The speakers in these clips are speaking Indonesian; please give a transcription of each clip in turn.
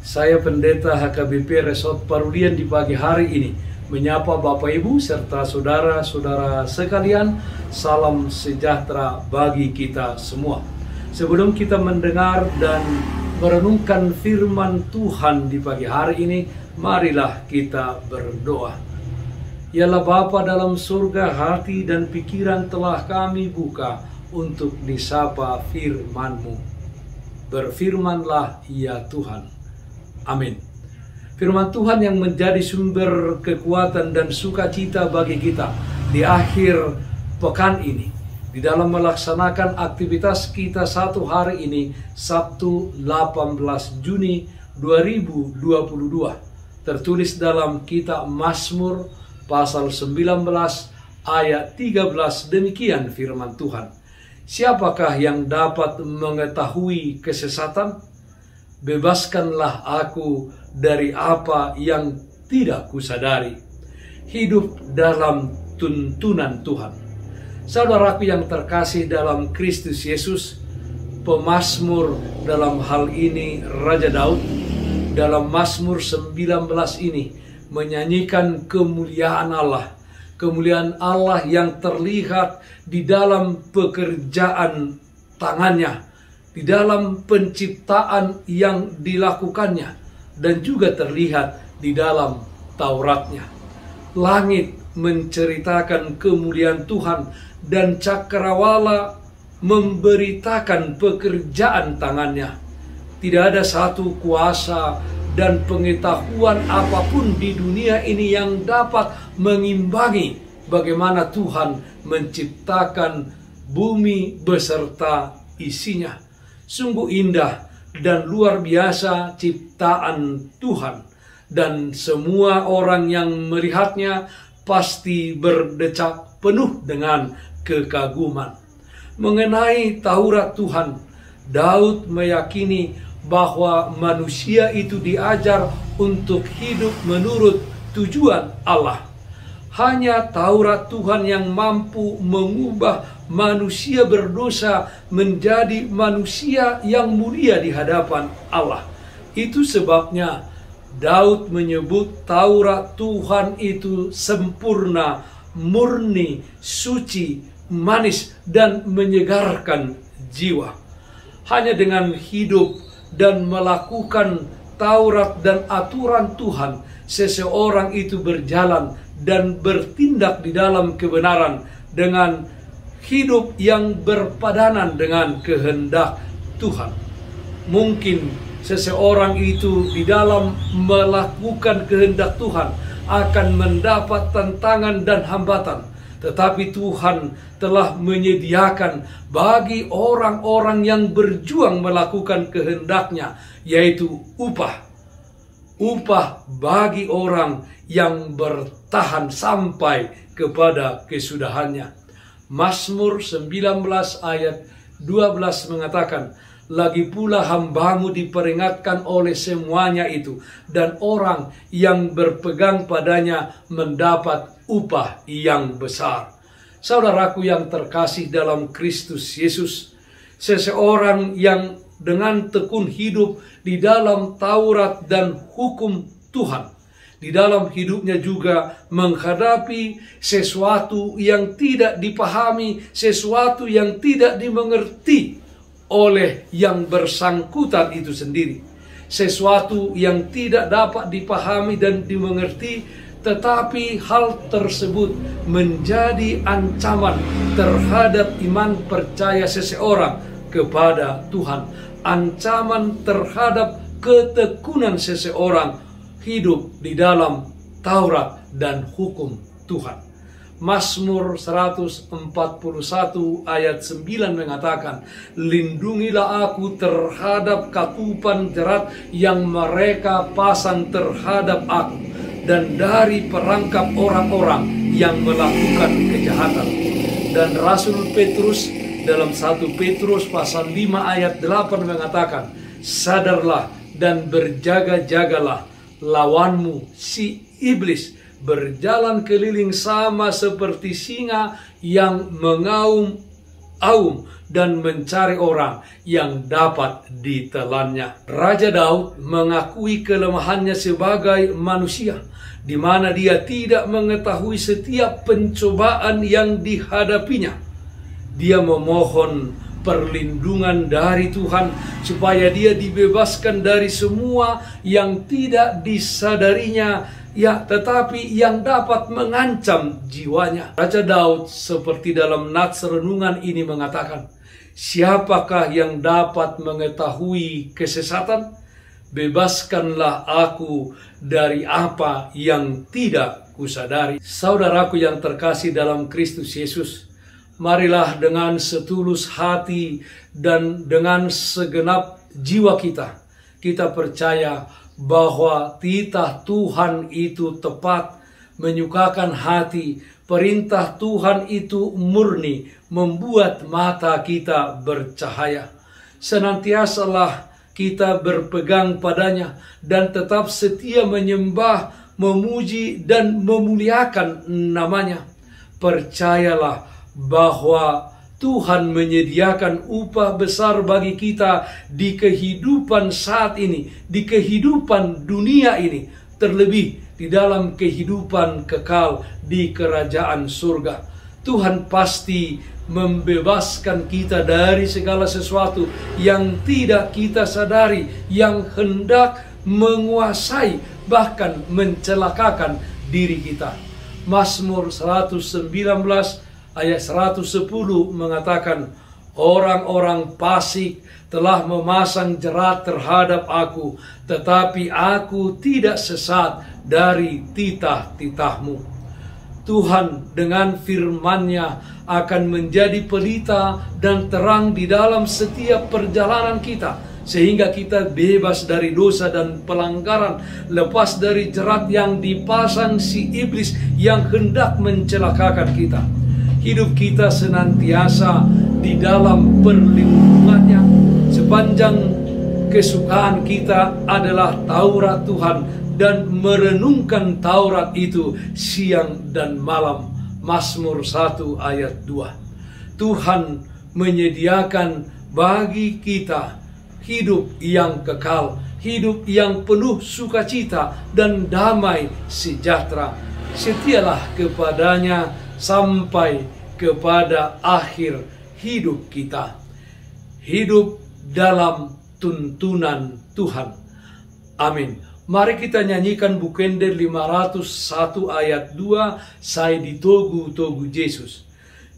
Saya Pendeta HKBP Resort Parudian di pagi hari ini menyapa Bapak Ibu serta saudara-saudara sekalian. Salam sejahtera bagi kita semua. Sebelum kita mendengar dan merenungkan firman Tuhan di pagi hari ini, marilah kita berdoa. Yalah Bapa dalam surga, hati dan pikiran telah kami buka untuk disapa firman-Mu. Berfirmanlah ya Tuhan. Amin. Firman Tuhan yang menjadi sumber kekuatan dan sukacita bagi kita di akhir pekan ini, di dalam melaksanakan aktivitas kita satu hari ini, Sabtu 18 Juni 2022, tertulis dalam kitab Mazmur pasal 19 ayat 13, demikian firman Tuhan. Siapakah yang dapat mengetahui kesesatan? Bebaskanlah aku dari apa yang tidak kusadari. Hidup dalam tuntunan Tuhan. Saudaraku yang terkasih dalam Kristus Yesus, pemazmur dalam hal ini Raja Daud, dalam Mazmur 19 ini menyanyikan kemuliaan Allah. Kemuliaan Allah yang terlihat di dalam pekerjaan tangannya, di dalam penciptaan yang dilakukannya, dan juga terlihat di dalam Tauratnya. Langit menceritakan kemuliaan Tuhan dan cakrawala memberitakan pekerjaan tangannya. Tidak ada satu kuasa dan pengetahuan apapun di dunia ini yang dapat mengimbangi bagaimana Tuhan menciptakan bumi beserta isinya. Sungguh indah dan luar biasa ciptaan Tuhan, dan semua orang yang melihatnya pasti berdecak penuh dengan kekaguman. Mengenai Taurat Tuhan, Daud meyakini bahwa manusia itu diajar untuk hidup menurut tujuan Allah. Hanya Taurat Tuhan yang mampu mengubah manusia berdosa menjadi manusia yang mulia di hadapan Allah. Itu sebabnya Daud menyebut Taurat Tuhan itu sempurna, murni, suci, manis, dan menyegarkan jiwa. Hanya dengan hidup dan melakukan Taurat dan aturan Tuhan, seseorang itu berjalan dan bertindak di dalam kebenaran dengan hidup yang berpadanan dengan kehendak Tuhan. Mungkin seseorang itu di dalam melakukan kehendak Tuhan akan mendapat tantangan dan hambatan, tetapi Tuhan telah menyediakan bagi orang-orang yang berjuang melakukan kehendaknya, yaitu upah bagi orang yang bertahan sampai kepada kesudahannya. Mazmur 19 ayat 12 mengatakan, lagi pula hambamu diperingatkan oleh semuanya itu, dan orang yang berpegang padanya mendapat upah yang besar. Saudaraku yang terkasih dalam Kristus Yesus, seseorang yang dengan tekun hidup di dalam Taurat dan hukum Tuhan, di dalam hidupnya juga menghadapi sesuatu yang tidak dipahami, sesuatu yang tidak dimengerti oleh yang bersangkutan itu sendiri, sesuatu yang tidak dapat dipahami dan dimengerti, tetapi hal tersebut menjadi ancaman terhadap iman percaya seseorang kepada Tuhan, ancaman terhadap ketekunan seseorang hidup di dalam Taurat dan hukum Tuhan. Mazmur 141 ayat 9 mengatakan, lindungilah aku terhadap katupan jerat yang mereka pasang terhadap aku, dan dari perangkap orang-orang yang melakukan kejahatan. Dan Rasul Petrus dalam 1 Petrus pasal 5 ayat 8 mengatakan, sadarlah dan berjaga-jagalah, lawanmu si iblis berjalan keliling sama seperti singa yang mengaum aum dan mencari orang yang dapat ditelannya. Raja Daud mengakui kelemahannya sebagai manusia, di mana dia tidak mengetahui setiap pencobaan yang dihadapinya. Dia memohon perlindungan dari Tuhan supaya dia dibebaskan dari semua yang tidak disadarinya, tetapi yang dapat mengancam jiwanya. Raja Daud seperti dalam nats renungan ini mengatakan, siapakah yang dapat mengetahui kesesatan? Bebaskanlah aku dari apa yang tidak kusadari. Saudaraku yang terkasih dalam Kristus Yesus, marilah dengan setulus hati dan dengan segenap jiwa kita percaya bahwa titah Tuhan itu tepat, menyukakan hati, perintah Tuhan itu murni, membuat mata kita bercahaya. Senantiasalah kita berpegang padanya dan tetap setia menyembah, memuji dan memuliakan namanya. Percayalah bahwa Tuhan menyediakan upah besar bagi kita di kehidupan saat ini, di kehidupan dunia ini, terlebih di dalam kehidupan kekal di kerajaan surga. Tuhan pasti membebaskan kita dari segala sesuatu yang tidak kita sadari, yang hendak menguasai bahkan mencelakakan diri kita. Mazmur 119 ayat 110 mengatakan, orang-orang fasik telah memasang jerat terhadap aku, tetapi aku tidak sesat dari titah-titahmu. Tuhan dengan firman-Nya akan menjadi pelita dan terang di dalam setiap perjalanan kita, sehingga kita bebas dari dosa dan pelanggaran, lepas dari jerat yang dipasang si iblis yang hendak mencelakakan kita. Hidup kita senantiasa di dalam perlindungan-Nya. Sepanjang kesukaan kita adalah Taurat Tuhan dan merenungkan Taurat itu siang dan malam. Mazmur 1 ayat 2. Tuhan menyediakan bagi kita hidup yang kekal, hidup yang penuh sukacita dan damai sejahtera. Setialah kepadanya sampai kepada akhir hidup kita. Hidup dalam tuntunan Tuhan. Amin. Mari kita nyanyikan Bukender 501 ayat 2, Sai ditogu-togu Yesus.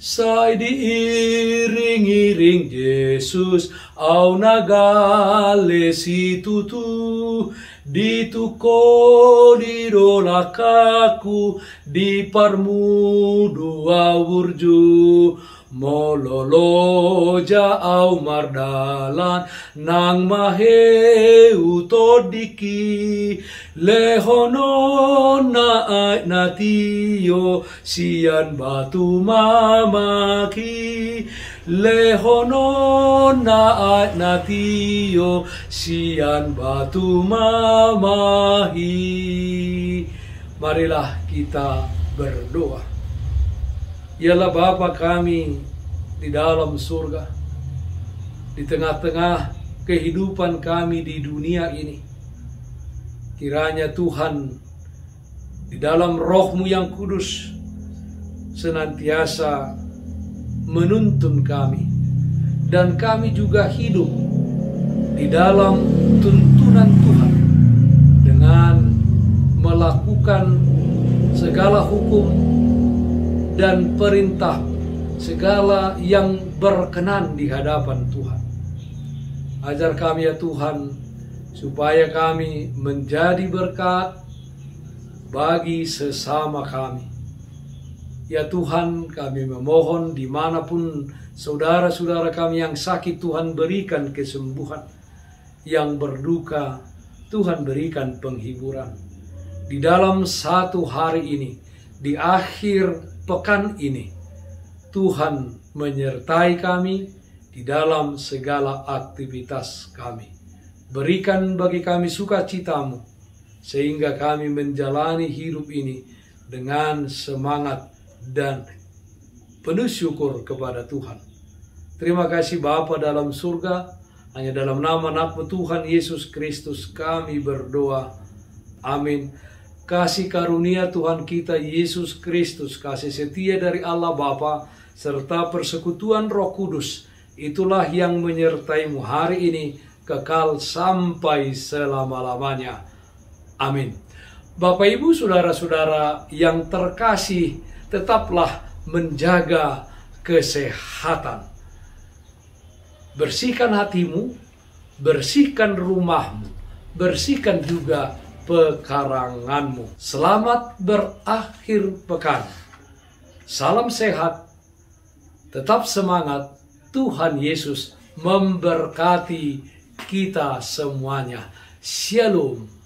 Sai diiring-iring Yesus, au nagale si tutu, dituko didolakaku, di parmudua wurju. Mololoja au mardalan nang maheu todiki, lehono na tio sian batu mamaki, lehono na tio sian batu mamahi. Marilah kita berdoa. Ialah Bapa kami di dalam surga, di tengah-tengah kehidupan kami di dunia ini. Kiranya Tuhan di dalam Roh-Mu yang kudus senantiasa menuntun kami, dan kami juga hidup di dalam tuntunan Tuhan dengan melakukan segala hukum dan perintah, segala yang berkenan di hadapan Tuhan. Ajar kami ya Tuhan, supaya kami menjadi berkat bagi sesama kami. Ya Tuhan, kami memohon dimanapun saudara-saudara kami yang sakit, Tuhan berikan kesembuhan. Yang berduka, Tuhan berikan penghiburan. Di dalam satu hari ini, di akhir pekan ini, Tuhan menyertai kami di dalam segala aktivitas kami. Berikan bagi kami sukacita-Mu, sehingga kami menjalani hidup ini dengan semangat dan penuh syukur kepada Tuhan. Terima kasih Bapa dalam surga, hanya dalam nama anak-Mu Tuhan Yesus Kristus kami berdoa. Amin. Kasih karunia Tuhan kita Yesus Kristus, kasih setia dari Allah Bapa, serta persekutuan Roh Kudus, itulah yang menyertai-Mu hari ini, kekal sampai selama-lamanya. Amin. Bapak, Ibu, saudara-saudara yang terkasih, tetaplah menjaga kesehatan. Bersihkan hatimu, bersihkan rumahmu, bersihkan juga pekaranganmu. Selamat berakhir pekan. Salam sehat, tetap semangat. Tuhan Yesus memberkati kita semuanya. Shalom.